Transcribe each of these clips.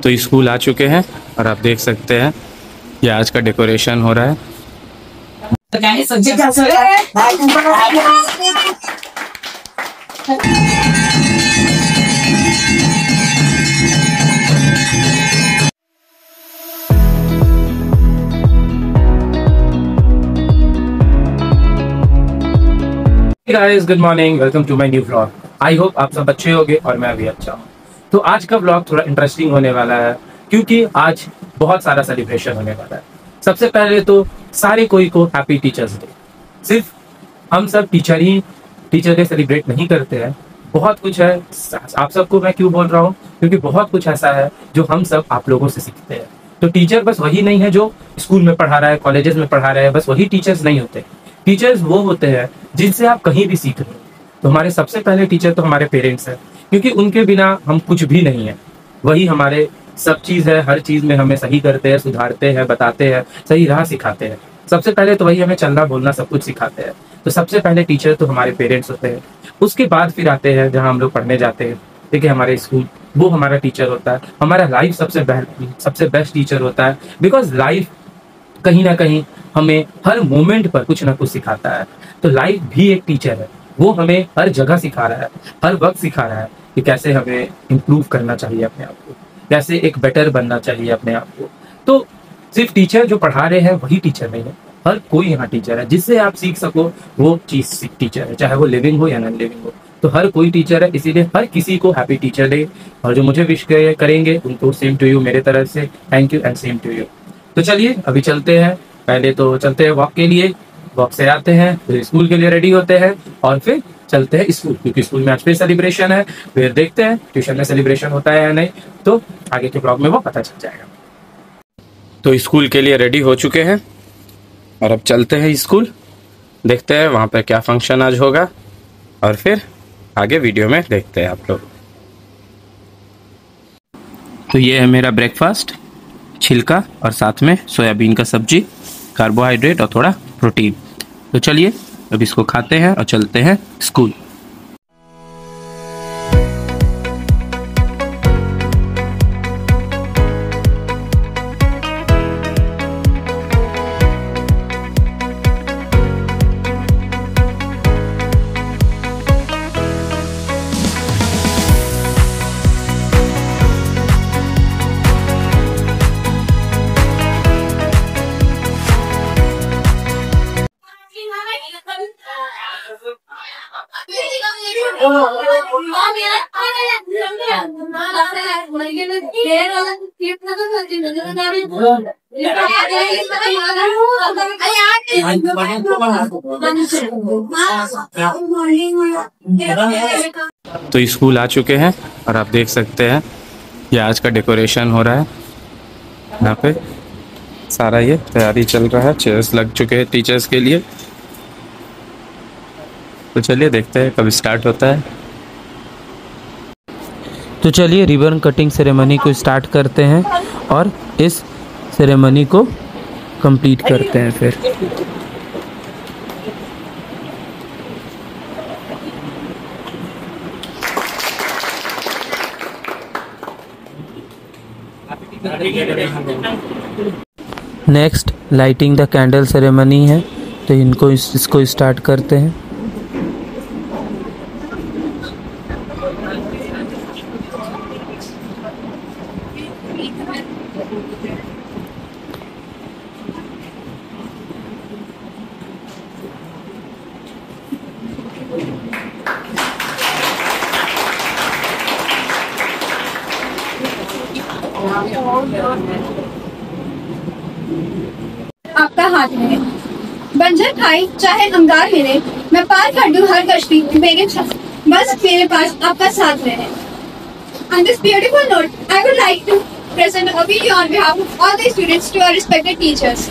तो स्कूल आ चुके हैं और आप देख सकते हैं ये आज का डेकोरेशन हो रहा है। Guys good morning, welcome to my new vlog. I hope आप सब अच्छे होंगे और मैं भी अच्छा हूँ। तो आज का व्लॉग थोड़ा इंटरेस्टिंग होने वाला है क्योंकि आज बहुत सारा सेलिब्रेशन होने वाला है। सबसे पहले तो सारे कोई को हैप्पी टीचर्स डे। सिर्फ हम सब टीचर डे सेलिब्रेट नहीं करते हैं, बहुत कुछ है। आप सबको मैं क्यों बोल रहा हूँ, क्योंकि बहुत कुछ ऐसा है जो हम सब आप लोगों से सीखते हैं। तो टीचर बस वही नहीं है जो स्कूल में पढ़ा रहा है, कॉलेजेस में पढ़ा रहा है, बस वही टीचर्स नहीं होते। टीचर्स वो होते हैं जिनसे आप कहीं भी सीख रहे हो। तो हमारे सबसे पहले टीचर तो हमारे पेरेंट्स हैं, क्योंकि उनके बिना हम कुछ भी नहीं है। वही हमारे सब चीज़ है, हर चीज़ में हमें सही करते हैं, सुधारते हैं, बताते हैं, सही राह सिखाते हैं। सबसे पहले तो वही हमें चलना बोलना सब कुछ सिखाते हैं। तो सबसे पहले टीचर तो हमारे पेरेंट्स होते हैं। उसके बाद फिर आते हैं जहाँ हम लोग पढ़ने जाते हैं, देखिए हमारे स्कूल, वो हमारा टीचर होता है। हमारा लाइफ सबसे बेस्ट टीचर होता है, बिकॉज लाइफ कहीं ना कहीं हमें हर मोमेंट पर कुछ ना कुछ सिखाता है। तो लाइफ भी एक टीचर है, वो हमें हर जगह सिखा रहा है, हर वक्त सिखा रहा है कि कैसे हमें इम्प्रूव करना चाहिए अपने आप को, कैसे एक बेटर बनना चाहिए अपने आप को। तो सिर्फ टीचर जो पढ़ा रहे हैं वही टीचर नहीं है, हर कोई यहाँ टीचर है जिससे आप सीख सको वो चीज़ टीचर है, चाहे वो लिविंग हो या नॉन लिविंग हो। तो हर कोई टीचर है, इसीलिए हर किसी को हैप्पी टीचर डे। और जो मुझे विश करेंगे उनको सेम टू यू मेरे तरफ से, thank you and same to you. तो चलिए अभी चलते हैं, पहले तो चलते हैं वॉक के लिए, वॉक से आते हैं फिर स्कूल के लिए रेडी होते हैं और फिर चलते हैं स्कूल, क्योंकि स्कूल में आज फिर सेलिब्रेशन है। फिर देखते हैं ट्यूशन में सेलिब्रेशन होता है या नहीं, तो आगे के ब्लॉग में वो पता चल जाएगा। तो स्कूल के लिए रेडी हो चुके हैं और अब चलते हैं स्कूल, देखते हैं वहाँ पर क्या फंक्शन आज होगा और फिर आगे वीडियो में देखते हैं आप लोग। तो ये है मेरा ब्रेकफास्ट, छिलका और साथ में सोयाबीन का सब्जी, कार्बोहाइड्रेट और थोड़ा प्रोटीन। तो चलिए अब इसको खाते हैं और चलते हैं स्कूल। तो स्कूल आ चुके हैं और आप देख सकते हैं ये आज का डेकोरेशन हो रहा है। यहाँ पे सारा ये तैयारी चल रहा है, चेयर्स लग चुके हैं टीचर्स के लिए। तो चलिए देखते हैं कब स्टार्ट होता है। तो चलिए रिबन कटिंग सेरेमनी को स्टार्ट करते हैं और इस सेरेमनी को कंप्लीट करते हैं फिर। Next lighting the candle ceremony है, तो इसको स्टार्ट करते हैं। आपका हाथ में बंजर खाई चाहे अंगार मिले, मैं पार कर दूं हर कश्ती मेरे बस मेरे पास आपका साथ रहे। On this beautiful note, I would like to present a video on behalf of all the students to our respected teachers.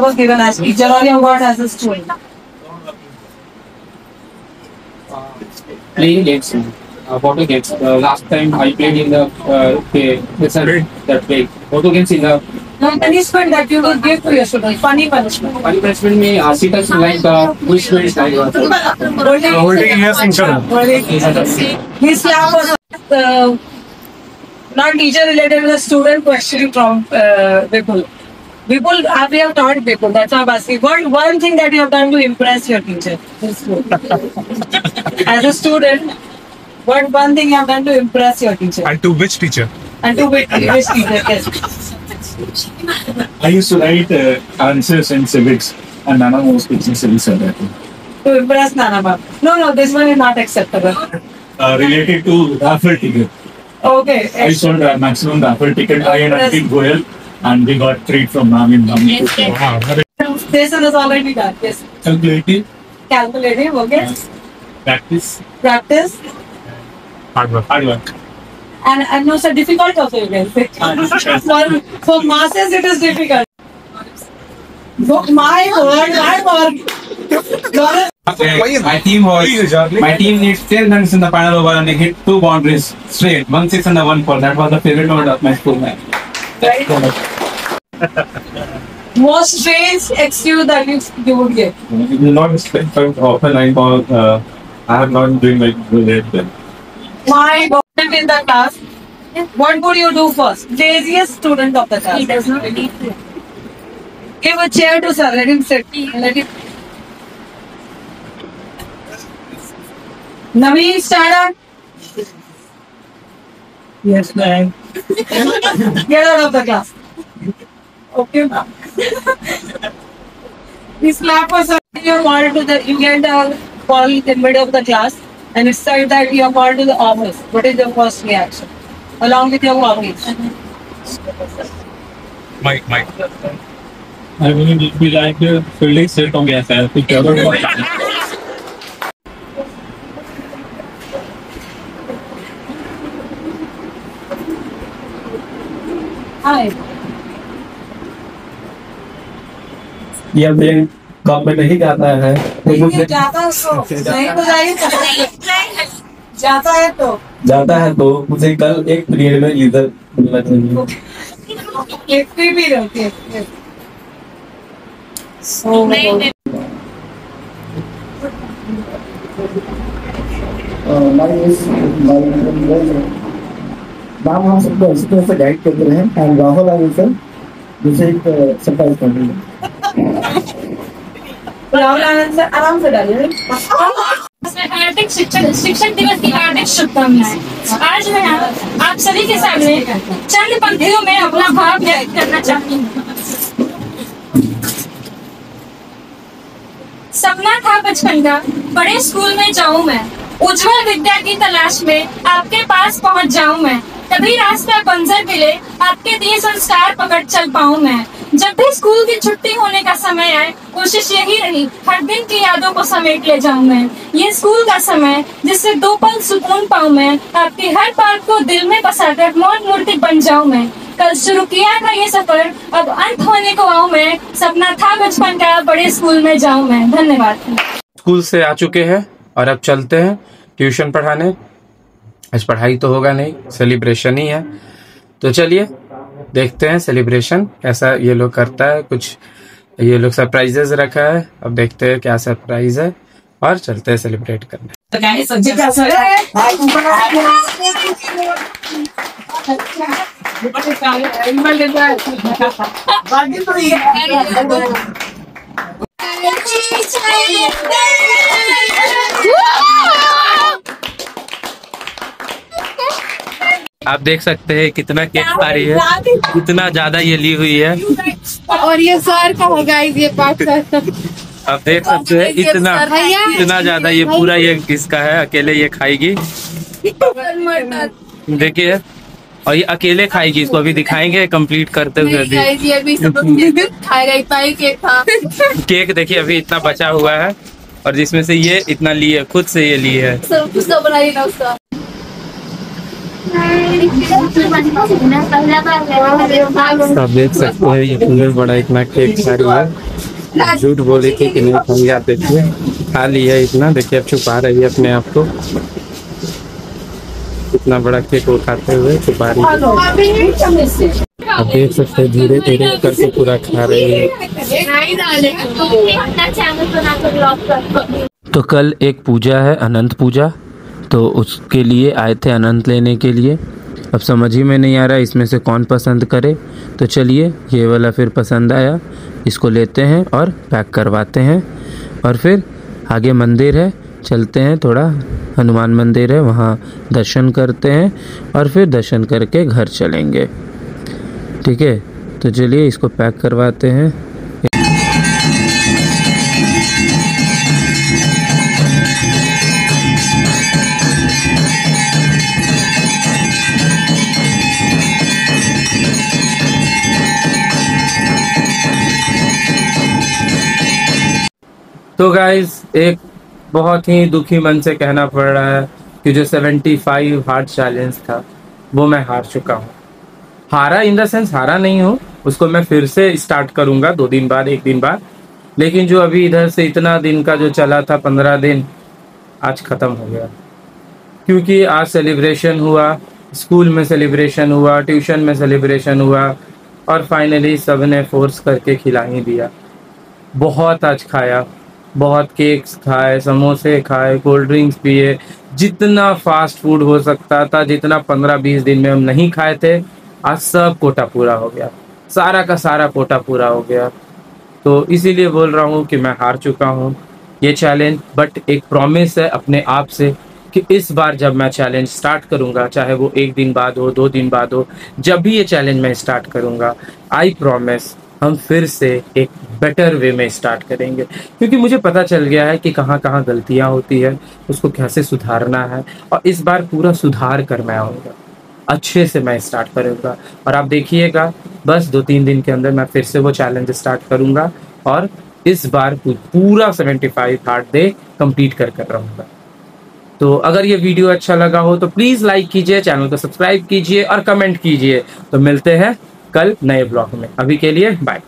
was given as teacher or you got as a student? Playing games, photo games. Last time I played in the that way. Photo games in the Punishment that you would give to your students. Funny punishment. funny punishment में sit us like push me style. Holding here सिंचन His slap was not teacher related, it was student questioning from Vipul. Vipul, we have taught Vipul. That's why I'm asking. What one thing that you have done to impress your teacher? As a student, what one thing you have done to impress your teacher? And to which teacher And to which teacher? Yes. I used to write answers in civics, and Nana was teaching civics at that time. To impress Nana Bab. No, this one is not acceptable. Related to raffle ticket. Okay. I sold a maximum raffle ticket. I and Ankit Goyal, and we got treat from Ma'am in Ma'am. This one is already done. Yes. Calculative, Calculative, okay. practice, Practice. hard work. And no, sir, difficult also you can say. For masses, it is difficult. My word. My team needs 10 runs in the final over and they hit 2 boundaries straight. 1 6 and a 1 4. That was the favorite note of my school man. Right? Most strange excuse that you would give. It is not expected often. I have not been like good. My God, in the class, what would you do first? Laziest student of the class. He does not need to. Give a chair to sir. Let him sit. Let him. Naveen, stand up. Yes, ma'am. Get out of the class. Okay, ma'am. You slap us. You get a call in the middle of the class, and it's said that you are called to the office. What is your first reaction? Along with your colleagues. Mike. I will be like fully sit on gas. I think Hi. ये brain cup में नहीं जाता है जाता है तो सही तो जाइए जाता है तो मुझे कल एक पीरियड में लीडर मिलना चाहिए एक भी रहती है नाम हम सबको इसी तरह से गाइड करते रहे एंड राहुल आगे सर दूसरे एक सरप्राइज कर रही है राहुल आनंद सर आराम से डालिए हार्दिक शिक्षक दिवस की हार्दिक शुभकामनाएं। आज मैं आप सभी के सामने चंद पंक्तियों में अपना भाव व्यक्त करना चाहती हूँ। सपना था बचपन का बड़े स्कूल में जाऊं मैं, उज्जवल विद्या की तलाश में आपके पास पहुंच जाऊं मैं, तभी रास्ता बंजर मिले आपके दिए संस्कार पकड़ चल पाऊं मैं। जब भी स्कूल की छुट्टी होने का समय आए कोशिश यही रही हर दिन की यादों को समेट ले जाऊं मैं। ये स्कूल का समय जिससे 2 पल सुकून पाऊं मैं, आपकी हर बात को दिल में बसाकर मौन मूर्ति बन जाऊं मैं। कल शुरू किया था ये सफर अब अंत होने को आऊं मैं, सपना था बचपन का बड़े स्कूल में जाऊं मैं। धन्यवाद। स्कूल से आ चुके हैं और अब चलते हैं ट्यूशन पढ़ाने। आज पढ़ाई तो होगा नहीं, सेलिब्रेशन ही है, तो चलिए देखते हैं सेलिब्रेशन कैसा ये लोग करता है। कुछ ये लोग सरप्राइजेस रखा है, अब देखते हैं क्या सरप्राइज है और चलते हैं सेलिब्रेट करने। तो गाइस सब्जी कैसा है? आप देख सकते हैं कितना केक खा रही है, कितना ज्यादा ये ली हुई है। और ये सर का है गाइस, ये पार्ट सर। आप देख सकते हैं इतना ज्यादा ये पूरा ये किसका है, अकेले ये खाएगी। देखिए और ये अकेले खाएगी, इसको अभी दिखाएंगे कंप्लीट करते हुए। अभी खाएगा, इतना ही केक था। केक देखिए अभी इतना बचा हुआ है और जिसमें से ये इतना ली है, खुद से ये ली है। सर उसका बनाइए ना उसका। आप देख सकते हैं ये पूरे बड़ा इतना केक खा रही है, झूठ बोली थी कि नहीं खाई, आप देखिए खा लिया इतना, देखिए अब छुपा रही है अपने आप को, इतना बड़ा केक वो खाते हुए छुपा रही है। आप देख सकते हैं धीरे धीरे करके पूरा खा रही है। तो कल एक पूजा है, अनंत पूजा, तो उसके लिए आए थे अनंत लेने के लिए। अब समझ ही में नहीं आ रहा इसमें से कौन पसंद करे, तो चलिए ये वाला फिर पसंद आया, इसको लेते हैं और पैक करवाते हैं। और फिर आगे मंदिर है, चलते हैं, थोड़ा हनुमान मंदिर है वहाँ दर्शन करते हैं और फिर दर्शन करके घर चलेंगे। ठीक है, तो चलिए इसको पैक करवाते हैं। तो गाइज एक बहुत ही दुखी मन से कहना पड़ रहा है कि जो 75 हार्ट चैलेंज था वो मैं हार चुका हूँ। हारा इन द सेंस हारा नहीं हूँ, उसको मैं फिर से स्टार्ट करूँगा 2 दिन बाद, 1 दिन बाद। लेकिन जो अभी इधर से इतना दिन का जो चला था 15 दिन, आज ख़त्म हो गया। क्योंकि आज सेलिब्रेशन हुआ, स्कूल में सेलिब्रेशन हुआ, ट्यूशन में सेलिब्रेशन हुआ और फाइनली सब ने फोर्स करके खिला ही दिया। बहुत आज खाया, बहुत केक्स खाए, समोसे खाए, कोल्ड ड्रिंक्स पिए, जितना फास्ट फूड हो सकता था, जितना 15-20 दिन में हम नहीं खाए थे, आज सब कोटा पूरा हो गया, सारा का सारा कोटा पूरा हो गया। तो इसीलिए बोल रहा हूँ कि मैं हार चुका हूँ ये चैलेंज। बट एक प्रॉमिस है अपने आप से कि इस बार जब मैं चैलेंज स्टार्ट करूँगा, चाहे वो 1 दिन बाद हो, 2 दिन बाद हो, जब भी ये चैलेंज मैं स्टार्ट करूँगा, आई प्रॉमिस हम फिर से एक बेटर वे में स्टार्ट करेंगे। क्योंकि मुझे पता चल गया है कि कहाँ कहाँ गलतियाँ होती है, उसको कैसे सुधारना है, और इस बार पूरा सुधार कर मैं आऊँगा, अच्छे से मैं स्टार्ट करूँगा। और आप देखिएगा बस 2-3 दिन के अंदर मैं फिर से वो चैलेंज स्टार्ट करूँगा और इस बार पूरा 75 हार्ट डे कंप्लीट कर रहूँगा। तो अगर ये वीडियो अच्छा लगा हो तो प्लीज़ लाइक कीजिए, चैनल को सब्सक्राइब कीजिए और कमेंट कीजिए। तो मिलते हैं कल नए ब्लॉग में, अभी के लिए बाय।